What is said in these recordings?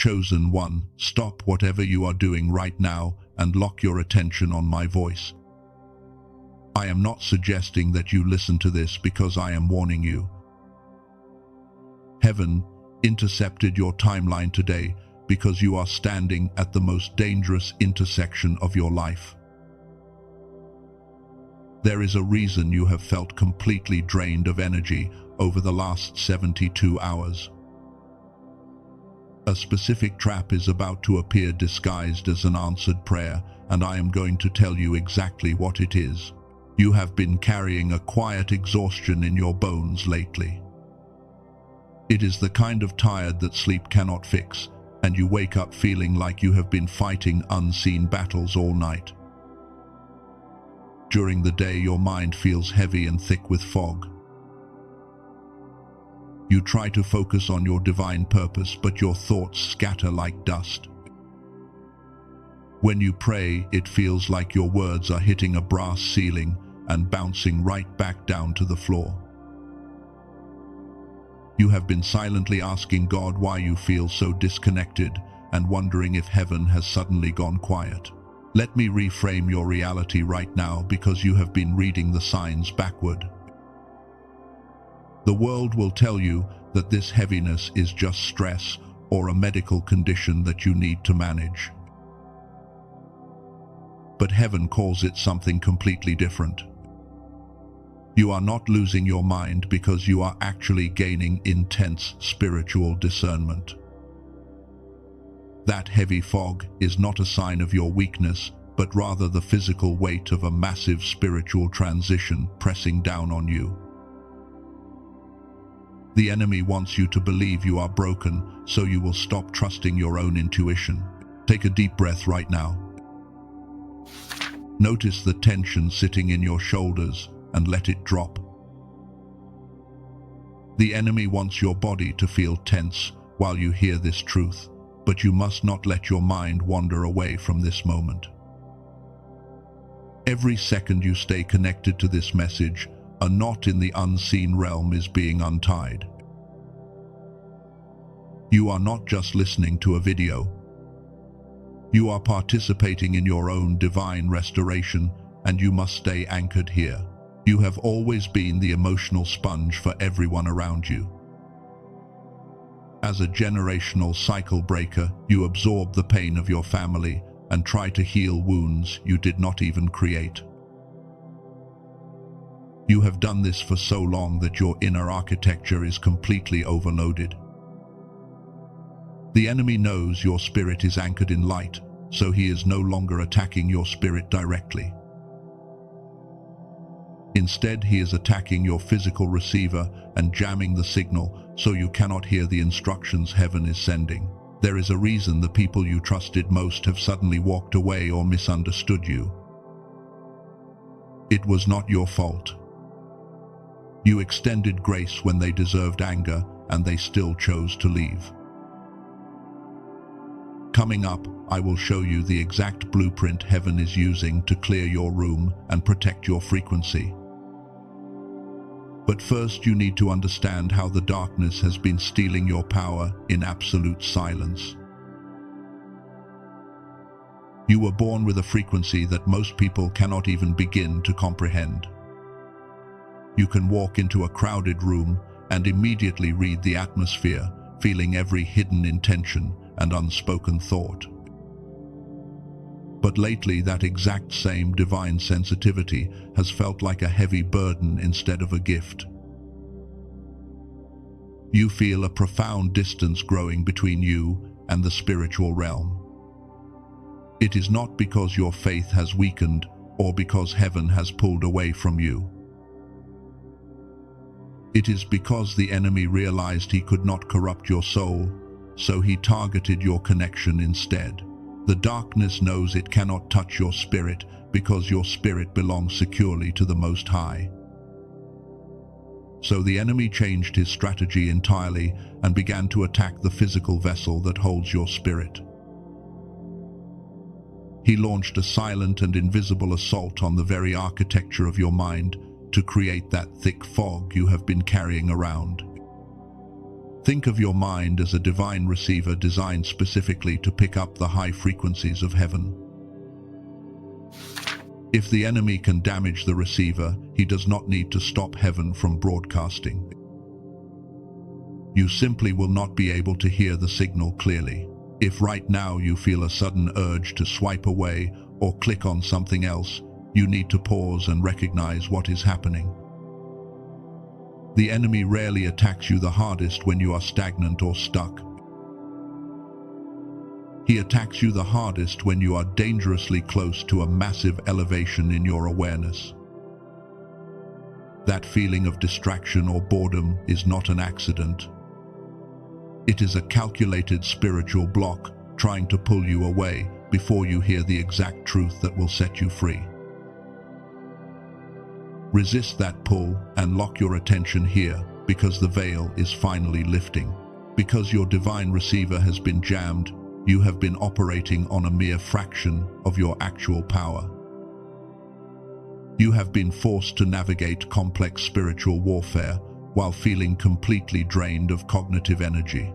Chosen one, stop whatever you are doing right now and lock your attention on my voice. I am not suggesting that you listen to this because I am warning you. Heaven intercepted your timeline today because you are standing at the most dangerous intersection of your life. There is a reason you have felt completely drained of energy over the last 72 hours. A specific trap is about to appear disguised as an answered prayer, and I am going to tell you exactly what it is. You have been carrying a quiet exhaustion in your bones lately. It is the kind of tired that sleep cannot fix, and you wake up feeling like you have been fighting unseen battles all night. During the day, your mind feels heavy and thick with fog. You try to focus on your divine purpose, but your thoughts scatter like dust. When you pray, it feels like your words are hitting a brass ceiling and bouncing right back down to the floor. You have been silently asking God why you feel so disconnected and wondering if heaven has suddenly gone quiet. Let me reframe your reality right now, because you have been reading the signs backward. The world will tell you that this heaviness is just stress or a medical condition that you need to manage. But heaven calls it something completely different. You are not losing your mind because you are actually gaining intense spiritual discernment. That heavy fog is not a sign of your weakness, but rather the physical weight of a massive spiritual transition pressing down on you. The enemy wants you to believe you are broken, so you will stop trusting your own intuition. Take a deep breath right now. Notice the tension sitting in your shoulders and let it drop. The enemy wants your body to feel tense while you hear this truth, but you must not let your mind wander away from this moment. Every second you stay connected to this message, a knot in the unseen realm is being untied. You are not just listening to a video. You are participating in your own divine restoration, and you must stay anchored here. You have always been the emotional sponge for everyone around you. As a generational cycle breaker, you absorb the pain of your family and try to heal wounds you did not even create. You have done this for so long that your inner architecture is completely overloaded. The enemy knows your spirit is anchored in light, so he is no longer attacking your spirit directly. Instead, he is attacking your physical receiver and jamming the signal so you cannot hear the instructions heaven is sending. There is a reason the people you trusted most have suddenly walked away or misunderstood you. It was not your fault. You extended grace when they deserved anger, and they still chose to leave. Coming up, I will show you the exact blueprint heaven is using to clear your room and protect your frequency. But first, you need to understand how the darkness has been stealing your power in absolute silence. You were born with a frequency that most people cannot even begin to comprehend. You can walk into a crowded room and immediately read the atmosphere, feeling every hidden intention and unspoken thought. But lately, that exact same divine sensitivity has felt like a heavy burden instead of a gift. You feel a profound distance growing between you and the spiritual realm. It is not because your faith has weakened or because heaven has pulled away from you. It is because the enemy realized he could not corrupt your soul, so he targeted your connection instead. The darkness knows it cannot touch your spirit because your spirit belongs securely to the Most High. So the enemy changed his strategy entirely and began to attack the physical vessel that holds your spirit. He launched a silent and invisible assault on the very architecture of your mind to create that thick fog you have been carrying around. Think of your mind as a divine receiver designed specifically to pick up the high frequencies of heaven. If the enemy can damage the receiver, he does not need to stop heaven from broadcasting. You simply will not be able to hear the signal clearly. If right now you feel a sudden urge to swipe away or click on something else, you need to pause and recognize what is happening. The enemy rarely attacks you the hardest when you are stagnant or stuck. He attacks you the hardest when you are dangerously close to a massive elevation in your awareness. That feeling of distraction or boredom is not an accident. It is a calculated spiritual block trying to pull you away before you hear the exact truth that will set you free. Resist that pull and lock your attention here, because the veil is finally lifting. Because your divine receiver has been jammed, you have been operating on a mere fraction of your actual power. You have been forced to navigate complex spiritual warfare while feeling completely drained of cognitive energy.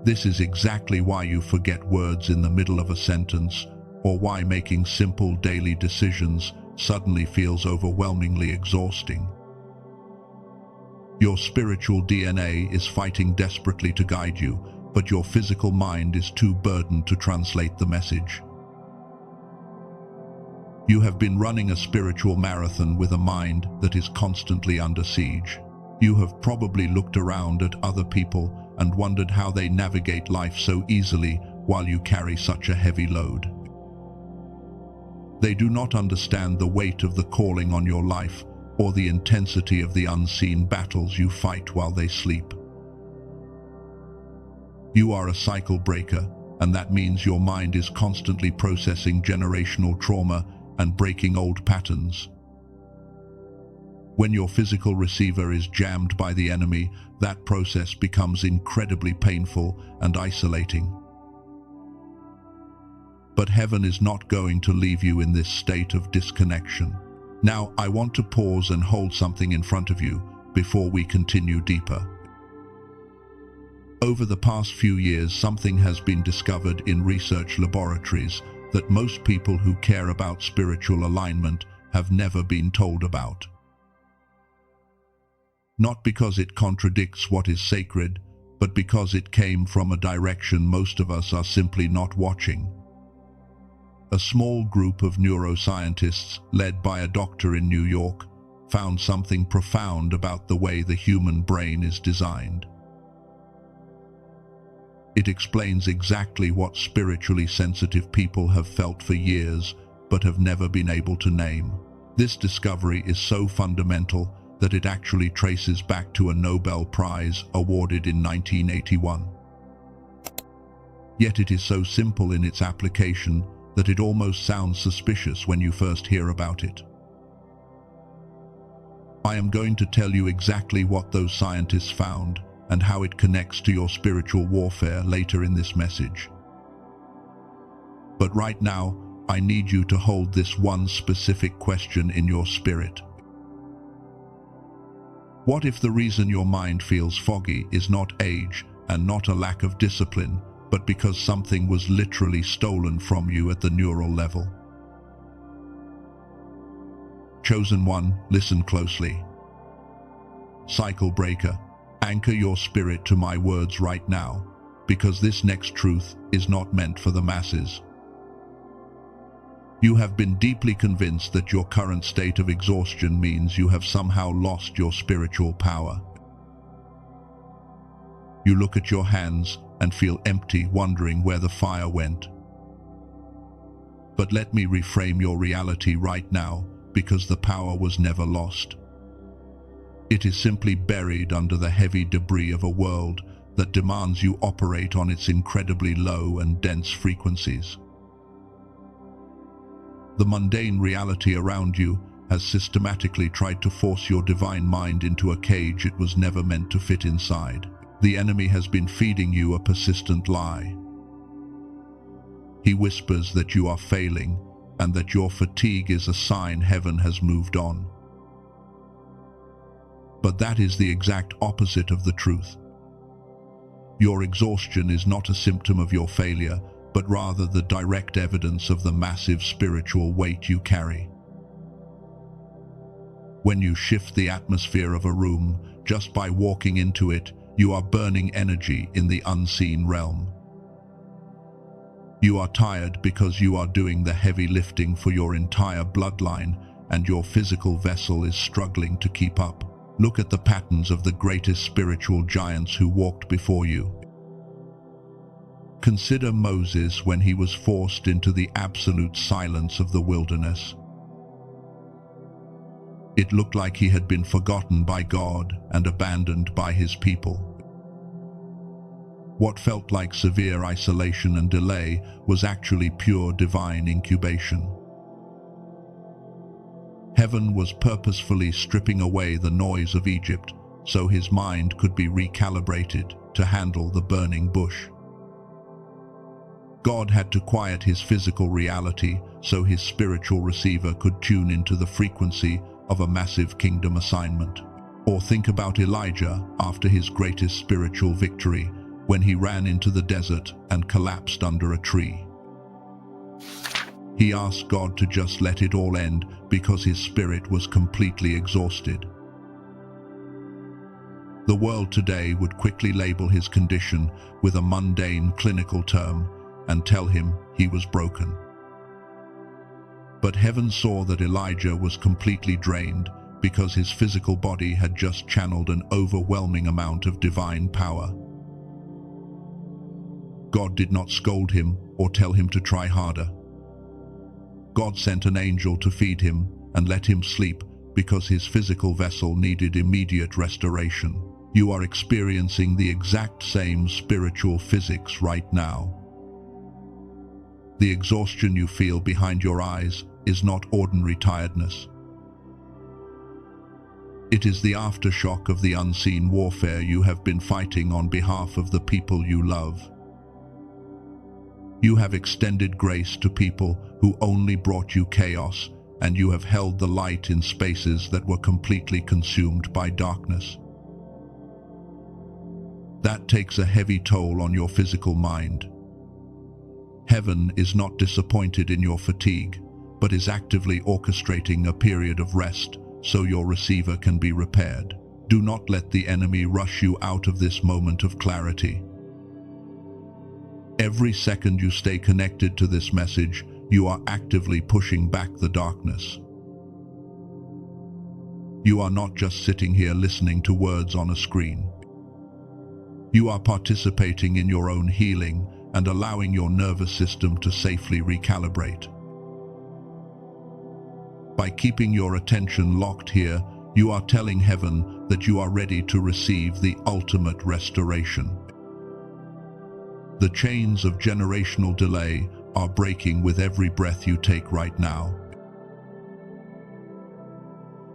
This is exactly why you forget words in the middle of a sentence, or why making simple daily decisions suddenly feels overwhelmingly exhausting. Your spiritual DNA is fighting desperately to guide you, but your physical mind is too burdened to translate the message. You have been running a spiritual marathon with a mind that is constantly under siege. You have probably looked around at other people and wondered how they navigate life so easily while you carry such a heavy load. They do not understand the weight of the calling on your life or the intensity of the unseen battles you fight while they sleep. You are a cycle breaker, and that means your mind is constantly processing generational trauma and breaking old patterns. When your physical receiver is jammed by the enemy, that process becomes incredibly painful and isolating. But heaven is not going to leave you in this state of disconnection. Now, I want to pause and hold something in front of you before we continue deeper. Over the past few years, something has been discovered in research laboratories that most people who care about spiritual alignment have never been told about. Not because it contradicts what is sacred, but because it came from a direction most of us are simply not watching. A small group of neuroscientists, led by a doctor in New York, found something profound about the way the human brain is designed. It explains exactly what spiritually sensitive people have felt for years, but have never been able to name. This discovery is so fundamental that it actually traces back to a Nobel Prize awarded in 1981. Yet it is so simple in its application that it almost sounds suspicious when you first hear about it. I am going to tell you exactly what those scientists found and how it connects to your spiritual warfare later in this message. But right now, I need you to hold this one specific question in your spirit. What if the reason your mind feels foggy is not age and not a lack of discipline, but because something was literally stolen from you at the neural level? Chosen one, listen closely. Cycle breaker, anchor your spirit to my words right now, because this next truth is not meant for the masses. You have been deeply convinced that your current state of exhaustion means you have somehow lost your spiritual power. You look at your hands and feel empty, wondering where the fire went. But let me reframe your reality right now, because the power was never lost. It is simply buried under the heavy debris of a world that demands you operate on its incredibly low and dense frequencies. The mundane reality around you has systematically tried to force your divine mind into a cage it was never meant to fit inside. The enemy has been feeding you a persistent lie. He whispers that you are failing and that your fatigue is a sign heaven has moved on. But that is the exact opposite of the truth. Your exhaustion is not a symptom of your failure, but rather the direct evidence of the massive spiritual weight you carry. When you shift the atmosphere of a room, just by walking into it, you are burning energy in the unseen realm. You are tired because you are doing the heavy lifting for your entire bloodline, and your physical vessel is struggling to keep up. Look at the patterns of the greatest spiritual giants who walked before you. Consider Moses when he was forced into the absolute silence of the wilderness. It looked like he had been forgotten by God and abandoned by his people. What felt like severe isolation and delay was actually pure divine incubation. Heaven was purposefully stripping away the noise of Egypt so his mind could be recalibrated to handle the burning bush. God had to quiet his physical reality so his spiritual receiver could tune into the frequency of a massive kingdom assignment. Or think about Elijah after his greatest spiritual victory, when he ran into the desert and collapsed under a tree. He asked God to just let it all end because his spirit was completely exhausted. The world today would quickly label his condition with a mundane clinical term and tell him he was broken. But heaven saw that Elijah was completely drained because his physical body had just channeled an overwhelming amount of divine power. God did not scold him or tell him to try harder. God sent an angel to feed him and let him sleep because his physical vessel needed immediate restoration. You are experiencing the exact same spiritual physics right now. The exhaustion you feel behind your eyes is not ordinary tiredness. It is the aftershock of the unseen warfare you have been fighting on behalf of the people you love. You have extended grace to people who only brought you chaos, and you have held the light in spaces that were completely consumed by darkness. That takes a heavy toll on your physical mind. Heaven is not disappointed in your fatigue, but is actively orchestrating a period of rest so your receiver can be repaired. Do not let the enemy rush you out of this moment of clarity. Every second you stay connected to this message, you are actively pushing back the darkness. You are not just sitting here listening to words on a screen. You are participating in your own healing and allowing your nervous system to safely recalibrate. By keeping your attention locked here, you are telling heaven that you are ready to receive the ultimate restoration. The chains of generational delay are breaking with every breath you take right now.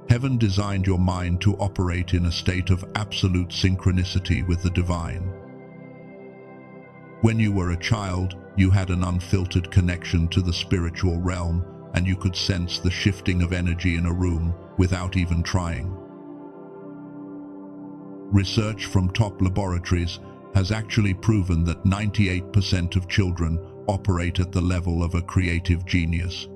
Heaven designed your mind to operate in a state of absolute synchronicity with the divine. When you were a child, you had an unfiltered connection to the spiritual realm, and you could sense the shifting of energy in a room without even trying. Research from top laboratories has actually proven that 98% of children operate at the level of a creative genius.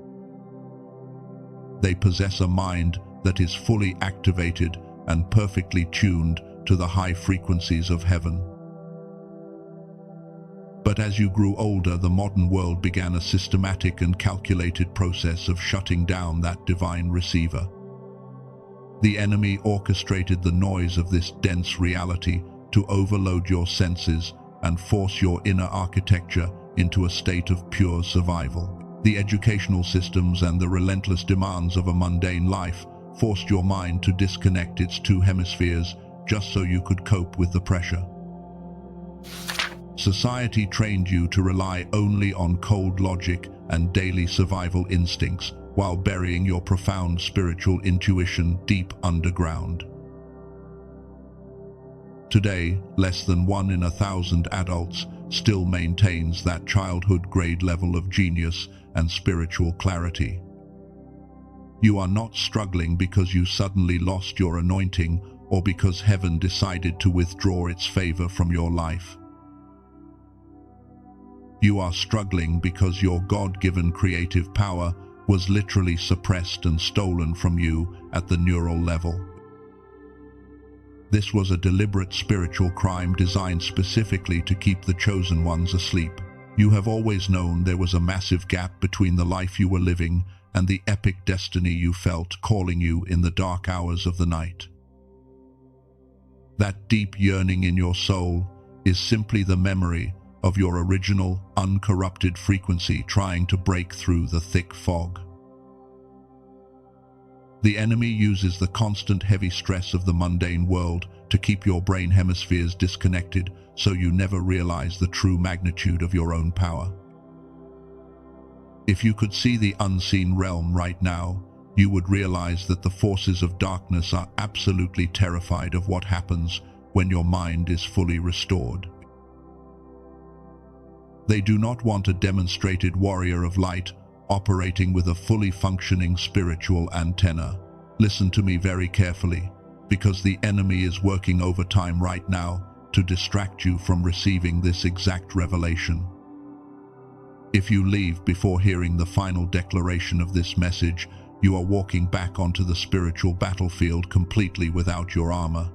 They possess a mind that is fully activated and perfectly tuned to the high frequencies of heaven. But as you grew older, the modern world began a systematic and calculated process of shutting down that divine receiver. The enemy orchestrated the noise of this dense reality to overload your senses and force your inner architecture into a state of pure survival. The educational systems and the relentless demands of a mundane life forced your mind to disconnect its two hemispheres just so you could cope with the pressure. Society trained you to rely only on cold logic and daily survival instincts while burying your profound spiritual intuition deep underground. Today, less than 1 in 1,000 adults still maintains that childhood grade level of genius and spiritual clarity. You are not struggling because you suddenly lost your anointing or because heaven decided to withdraw its favor from your life. You are struggling because your God-given creative power was literally suppressed and stolen from you at the neural level. This was a deliberate spiritual crime designed specifically to keep the chosen ones asleep. You have always known there was a massive gap between the life you were living and the epic destiny you felt calling you in the dark hours of the night. That deep yearning in your soul is simply the memory of your original, uncorrupted frequency trying to break through the thick fog. The enemy uses the constant heavy stress of the mundane world to keep your brain hemispheres disconnected so you never realize the true magnitude of your own power. If you could see the unseen realm right now, you would realize that the forces of darkness are absolutely terrified of what happens when your mind is fully restored. They do not want a demonstrated warrior of light operating with a fully functioning spiritual antenna. Listen to me very carefully, because the enemy is working overtime right now to distract you from receiving this exact revelation. If you leave before hearing the final declaration of this message, you are walking back onto the spiritual battlefield completely without your armor.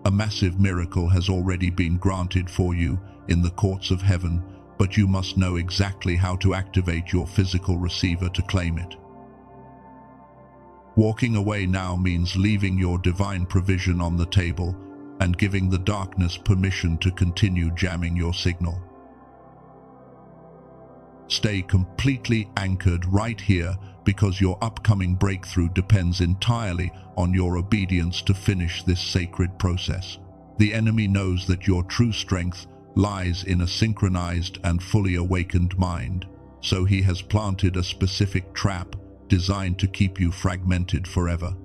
A massive miracle has already been granted for you in the courts of heaven, but you must know exactly how to activate your physical receiver to claim it. Walking away now means leaving your divine provision on the table and giving the darkness permission to continue jamming your signal. Stay completely anchored right here, because your upcoming breakthrough depends entirely on your obedience to finish this sacred process. The enemy knows that your true strength lies in a synchronized and fully awakened mind, so he has planted a specific trap designed to keep you fragmented forever.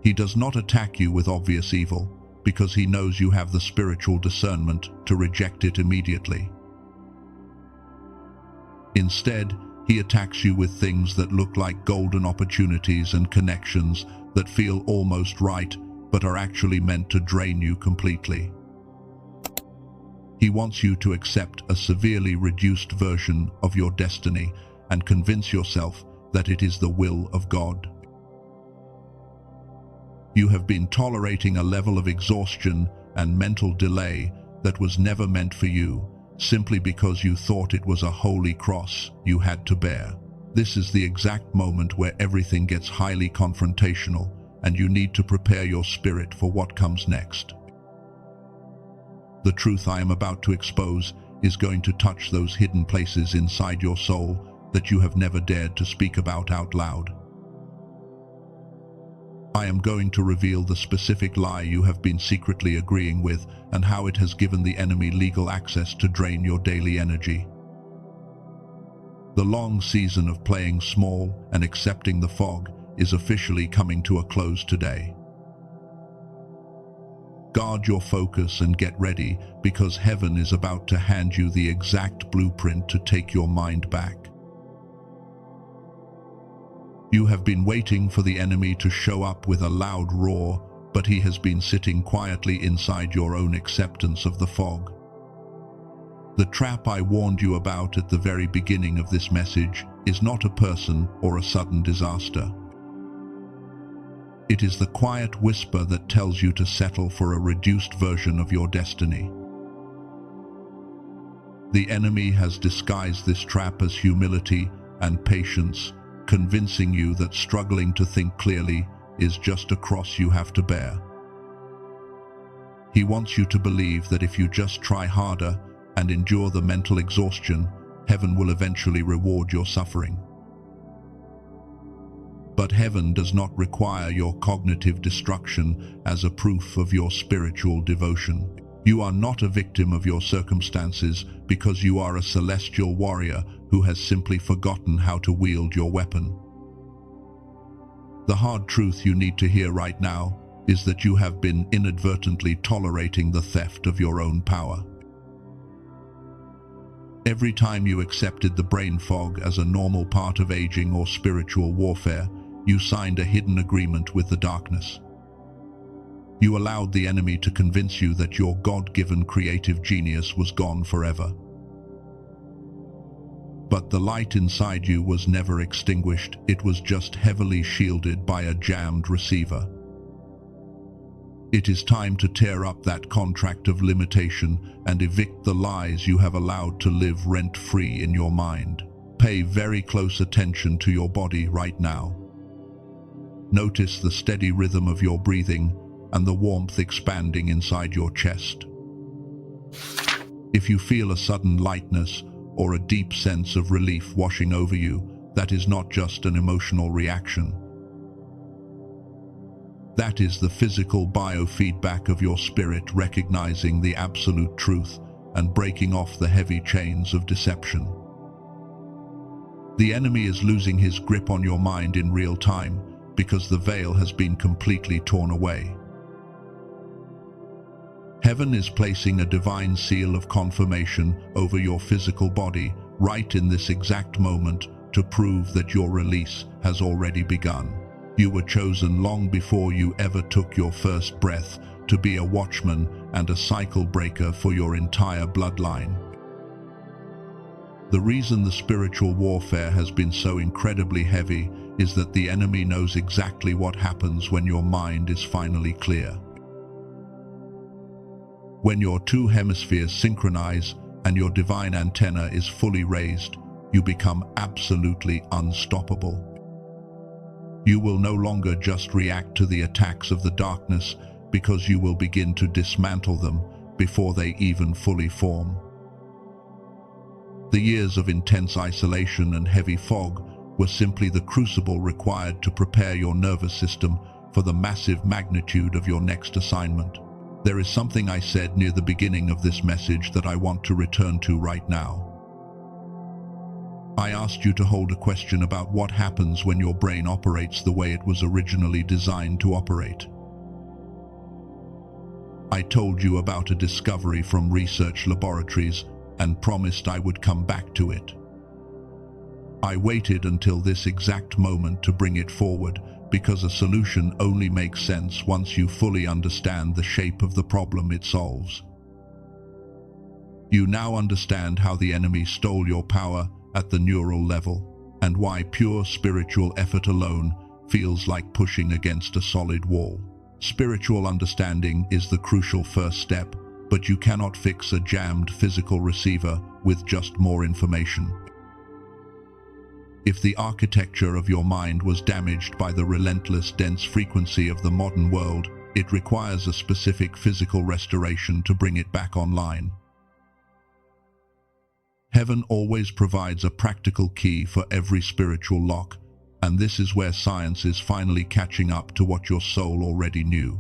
He does not attack you with obvious evil, because he knows you have the spiritual discernment to reject it immediately. Instead, he attacks you with things that look like golden opportunities and connections that feel almost right, but are actually meant to drain you completely. He wants you to accept a severely reduced version of your destiny and convince yourself that it is the will of God. You have been tolerating a level of exhaustion and mental delay that was never meant for you, simply because you thought it was a holy cross you had to bear. This is the exact moment where everything gets highly confrontational, and you need to prepare your spirit for what comes next. The truth I am about to expose is going to touch those hidden places inside your soul that you have never dared to speak about out loud. I am going to reveal the specific lie you have been secretly agreeing with and how it has given the enemy legal access to drain your daily energy. The long season of playing small and accepting the fog is officially coming to a close today. Guard your focus and get ready, because heaven is about to hand you the exact blueprint to take your mind back. You have been waiting for the enemy to show up with a loud roar, but he has been sitting quietly inside your own acceptance of the fog. The trap I warned you about at the very beginning of this message is not a person or a sudden disaster. It is the quiet whisper that tells you to settle for a reduced version of your destiny. The enemy has disguised this trap as humility and patience, convincing you that struggling to think clearly is just a cross you have to bear. He wants you to believe that if you just try harder and endure the mental exhaustion, heaven will eventually reward your suffering. But heaven does not require your cognitive destruction as a proof of your spiritual devotion. You are not a victim of your circumstances, because you are a celestial warrior who has simply forgotten how to wield your weapon. The hard truth you need to hear right now is that you have been inadvertently tolerating the theft of your own power. Every time you accepted the brain fog as a normal part of aging or spiritual warfare, You signed a hidden agreement with the darkness. You allowed the enemy to convince you that your God-given creative genius was gone forever. But the light inside you was never extinguished, it was just heavily shielded by a jammed receiver. It is time to tear up that contract of limitation and evict the lies you have allowed to live rent-free in your mind. Pay very close attention to your body right now. Notice the steady rhythm of your breathing and the warmth expanding inside your chest. If you feel a sudden lightness or a deep sense of relief washing over you, that is not just an emotional reaction. That is the physical biofeedback of your spirit recognizing the absolute truth and breaking off the heavy chains of deception. The enemy is losing his grip on your mind in real time because the veil has been completely torn away. Heaven is placing a divine seal of confirmation over your physical body right in this exact moment to prove that your release has already begun. You were chosen long before you ever took your first breath to be a watchman and a cycle breaker for your entire bloodline. The reason the spiritual warfare has been so incredibly heavy is that the enemy knows exactly what happens when your mind is finally clear. When your two hemispheres synchronize and your divine antenna is fully raised, you become absolutely unstoppable. You will no longer just react to the attacks of the darkness because you will begin to dismantle them before they even fully form. The years of intense isolation and heavy fog were simply the crucible required to prepare your nervous system for the massive magnitude of your next assignment. There is something I said near the beginning of this message that I want to return to right now. I asked you to hold a question about what happens when your brain operates the way it was originally designed to operate. I told you about a discovery from research laboratories and promised I would come back to it. I waited until this exact moment to bring it forward because a solution only makes sense once you fully understand the shape of the problem it solves. You now understand how the enemy stole your power at the neural level and why pure spiritual effort alone feels like pushing against a solid wall. Spiritual understanding is the crucial first step, but you cannot fix a jammed physical receiver with just more information. If the architecture of your mind was damaged by the relentless dense frequency of the modern world, it requires a specific physical restoration to bring it back online. Heaven always provides a practical key for every spiritual lock, and this is where science is finally catching up to what your soul already knew.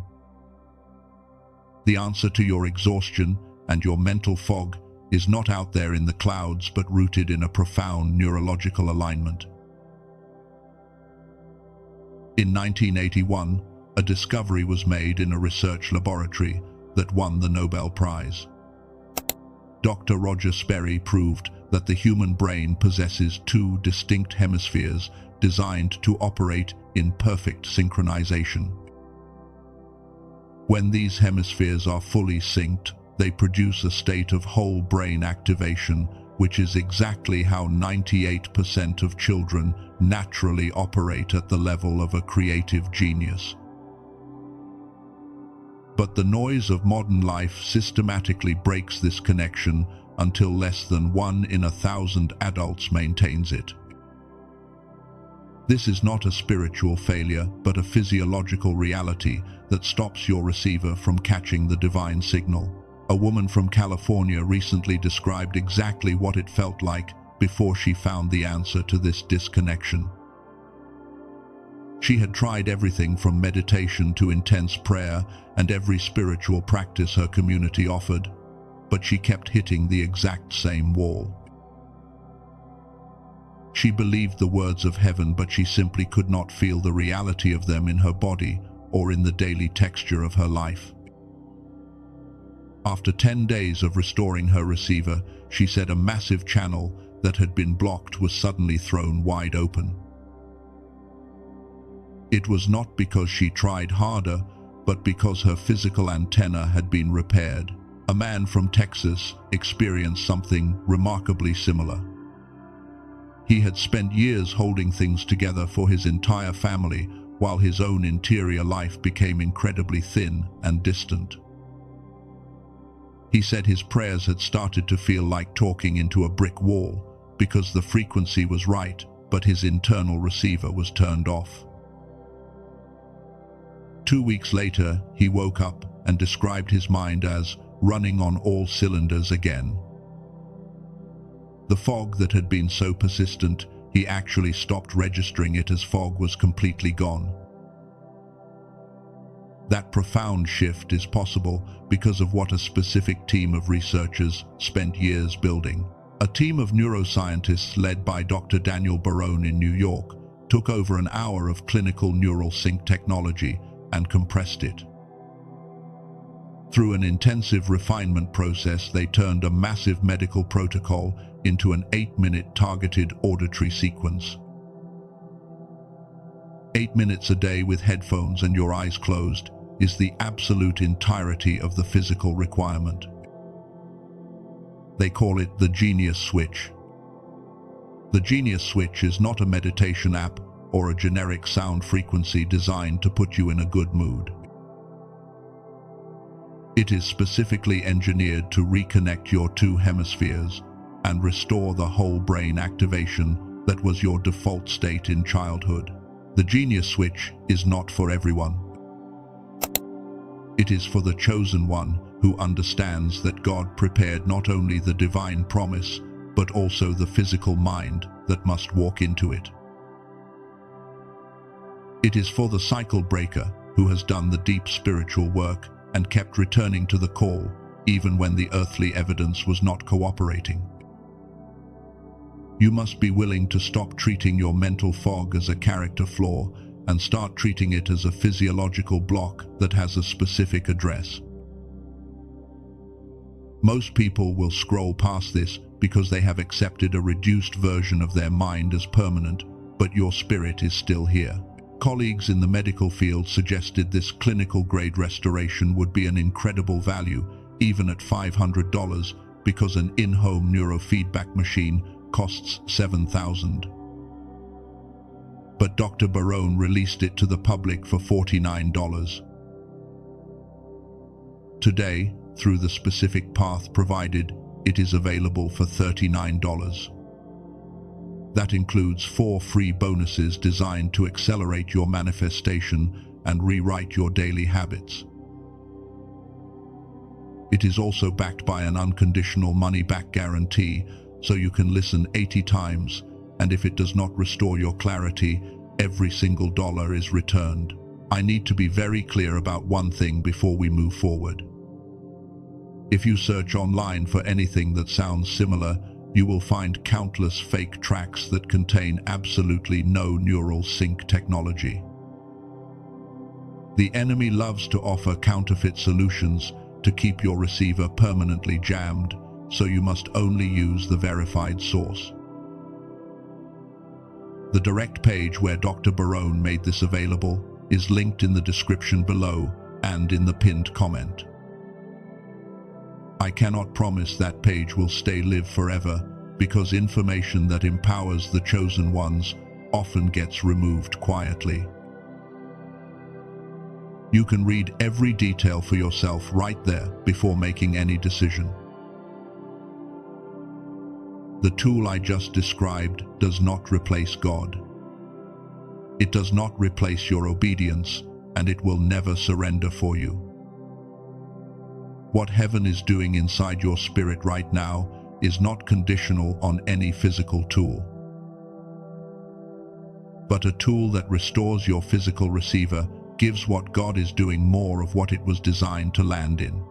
The answer to your exhaustion and your mental fog is not out there in the clouds but rooted in a profound neurological alignment. In 1981, a discovery was made in a research laboratory that won the Nobel Prize. Dr. Roger Sperry proved that the human brain possesses two distinct hemispheres designed to operate in perfect synchronization. When these hemispheres are fully synced, they produce a state of whole brain activation, which is exactly how 98% of children naturally operate at the level of a creative genius. But the noise of modern life systematically breaks this connection until less than 1 in 1,000 adults maintains it. This is not a spiritual failure, but a physiological reality that stops your receiver from catching the divine signal. A woman from California recently described exactly what it felt like before she found the answer to this disconnection. She had tried everything from meditation to intense prayer and every spiritual practice her community offered, but she kept hitting the exact same wall. She believed the words of heaven, but she simply could not feel the reality of them in her body or in the daily texture of her life. After 10 days of restoring her receiver, she said a massive channel that had been blocked was suddenly thrown wide open. It was not because she tried harder, but because her physical antenna had been repaired. A man from Texas experienced something remarkably similar. He had spent years holding things together for his entire family, while his own interior life became incredibly thin and distant. He said his prayers had started to feel like talking into a brick wall, because the frequency was right, but his internal receiver was turned off. 2 weeks later, he woke up and described his mind as running on all cylinders again. The fog that had been so persistent, he actually stopped registering it as fog was completely gone. That profound shift is possible because of what a specific team of researchers spent years building. A team of neuroscientists led by Dr. Daniel Barone in New York took over an hour of clinical neural sync technology and compressed it. Through an intensive refinement process, they turned a massive medical protocol into an 8-minute targeted auditory sequence. 8 minutes a day with headphones and your eyes closed is the absolute entirety of the physical requirement. They call it the Genius Switch. The Genius Switch is not a meditation app or a generic sound frequency designed to put you in a good mood. It is specifically engineered to reconnect your two hemispheres and restore the whole brain activation that was your default state in childhood. The Genius Switch is not for everyone. It is for the chosen one who understands that God prepared not only the divine promise, but also the physical mind that must walk into it. It is for the cycle breaker who has done the deep spiritual work and kept returning to the call, even when the earthly evidence was not cooperating. You must be willing to stop treating your mental fog as a character flaw and start treating it as a physiological block that has a specific address. Most people will scroll past this because they have accepted a reduced version of their mind as permanent, but your spirit is still here. Colleagues in the medical field suggested this clinical-grade restoration would be an incredible value, even at $500, because an in-home neurofeedback machine costs $7,000. But Dr. Barone released it to the public for $49. Today, through the specific path provided, it is available for $39. That includes 4 free bonuses designed to accelerate your manifestation and rewrite your daily habits. It is also backed by an unconditional money-back guarantee, so you can listen 80 times, and if it does not restore your clarity, every single dollar is returned. I need to be very clear about one thing before we move forward. If you search online for anything that sounds similar, you will find countless fake tracks that contain absolutely no neural sync technology. The enemy loves to offer counterfeit solutions to keep your receiver permanently jammed, so you must only use the verified source. The direct page where Dr. Barone made this available is linked in the description below and in the pinned comment. I cannot promise that page will stay live forever, because information that empowers the chosen ones often gets removed quietly. You can read every detail for yourself right there before making any decision. The tool I just described does not replace God. It does not replace your obedience, and it will never surrender for you. What heaven is doing inside your spirit right now is not conditional on any physical tool, but a tool that restores your physical receiver gives what God is doing more of what it was designed to land in.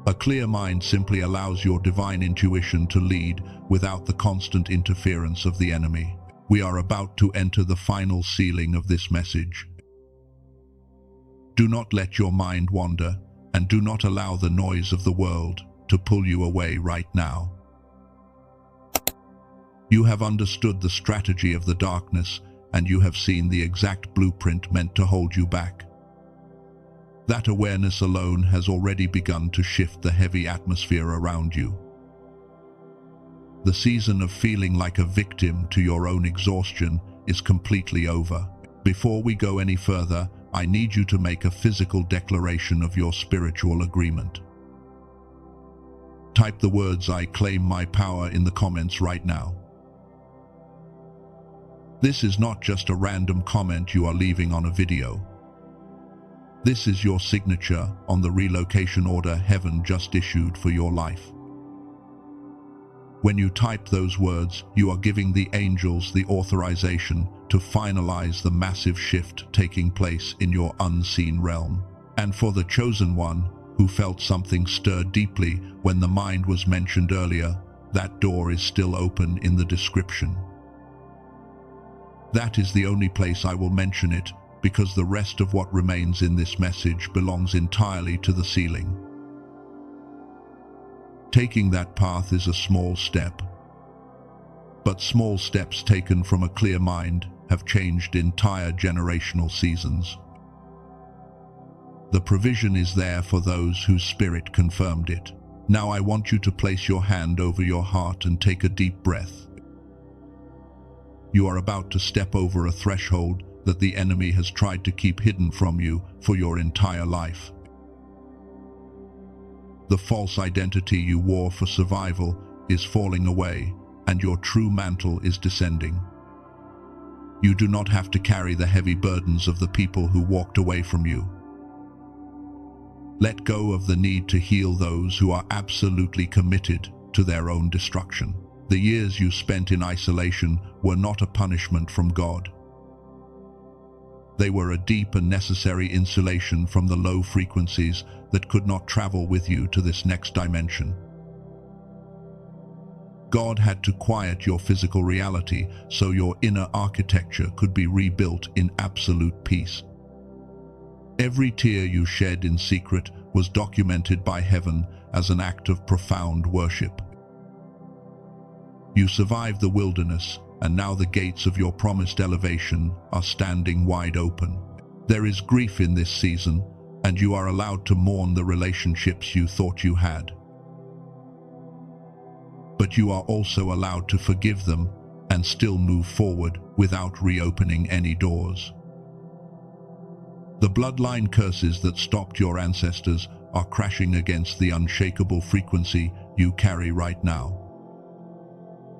A clear mind simply allows your divine intuition to lead without the constant interference of the enemy. We are about to enter the final sealing of this message. Do not let your mind wander, and do not allow the noise of the world to pull you away right now. You have understood the strategy of the darkness, and you have seen the exact blueprint meant to hold you back. That awareness alone has already begun to shift the heavy atmosphere around you. The season of feeling like a victim to your own exhaustion is completely over. Before we go any further, I need you to make a physical declaration of your spiritual agreement. Type the words "I claim my power" in the comments right now. This is not just a random comment you are leaving on a video. This is your signature on the relocation order heaven just issued for your life. When you type those words, you are giving the angels the authorization to finalize the massive shift taking place in your unseen realm. And for the chosen one, who felt something stir deeply when the mind was mentioned earlier, that door is still open in the description. That is the only place I will mention it, because the rest of what remains in this message belongs entirely to the ceiling. Taking that path is a small step, but small steps taken from a clear mind have changed entire generational seasons. The provision is there for those whose spirit confirmed it. Now I want you to place your hand over your heart and take a deep breath. You are about to step over a threshold that the enemy has tried to keep hidden from you for your entire life. The false identity you wore for survival is falling away, and your true mantle is descending. You do not have to carry the heavy burdens of the people who walked away from you. Let go of the need to heal those who are absolutely committed to their own destruction. The years you spent in isolation were not a punishment from God. They were a deep and necessary insulation from the low frequencies that could not travel with you to this next dimension. God had to quiet your physical reality so your inner architecture could be rebuilt in absolute peace. Every tear you shed in secret was documented by heaven as an act of profound worship. You survived the wilderness, and now the gates of your promised elevation are standing wide open. There is grief in this season, and you are allowed to mourn the relationships you thought you had. But you are also allowed to forgive them and still move forward without reopening any doors. The bloodline curses that stopped your ancestors are crashing against the unshakable frequency you carry right now.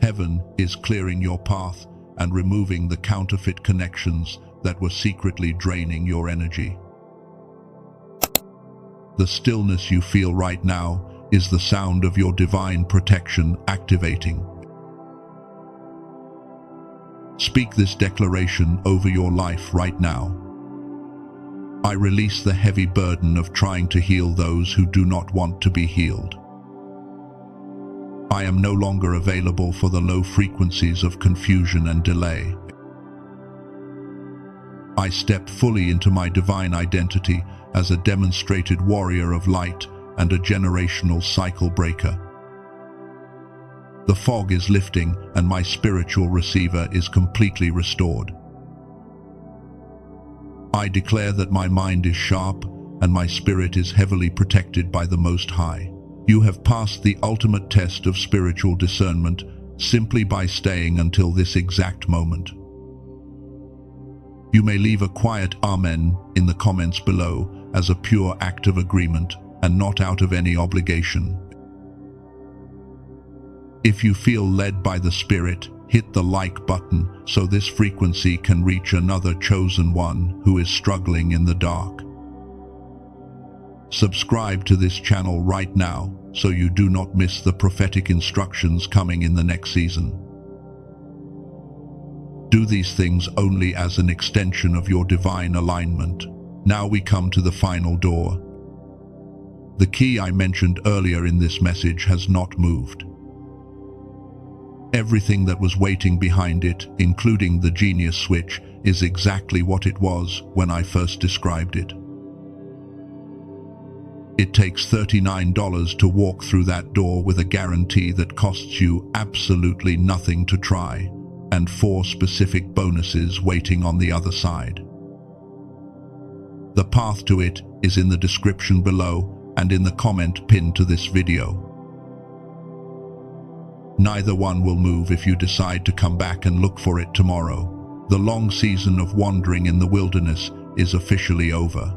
Heaven is clearing your path and removing the counterfeit connections that were secretly draining your energy. The stillness you feel right now is the sound of your divine protection activating. Speak this declaration over your life right now. I release the heavy burden of trying to heal those who do not want to be healed. I am no longer available for the low frequencies of confusion and delay. I step fully into my divine identity as a demonstrated warrior of light and a generational cycle breaker. The fog is lifting and my spiritual receiver is completely restored. I declare that my mind is sharp and my spirit is heavily protected by the Most High. You have passed the ultimate test of spiritual discernment simply by staying until this exact moment. You may leave a quiet Amen in the comments below as a pure act of agreement and not out of any obligation. If you feel led by the Spirit, hit the like button so this frequency can reach another chosen one who is struggling in the dark. Subscribe to this channel right now so you do not miss the prophetic instructions coming in the next season. Do these things only as an extension of your divine alignment. Now we come to the final door. The key I mentioned earlier in this message has not moved. Everything that was waiting behind it, including the genius switch, is exactly what it was when I first described it. It takes $39 to walk through that door with a guarantee that costs you absolutely nothing to try. and 4 specific bonuses waiting on the other side. The path to it is in the description below and in the comment pinned to this video. Neither one will move if you decide to come back and look for it tomorrow. The long season of wandering in the wilderness is officially over.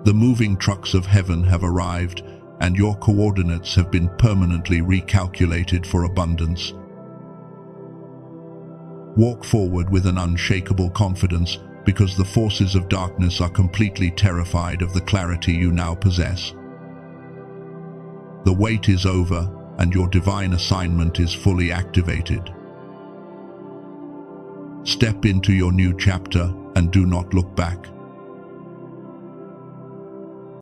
The moving trucks of heaven have arrived, and your coordinates have been permanently recalculated for abundance. Walk forward with an unshakable confidence, because the forces of darkness are completely terrified of the clarity you now possess. The wait is over, and your divine assignment is fully activated. Step into your new chapter and do not look back.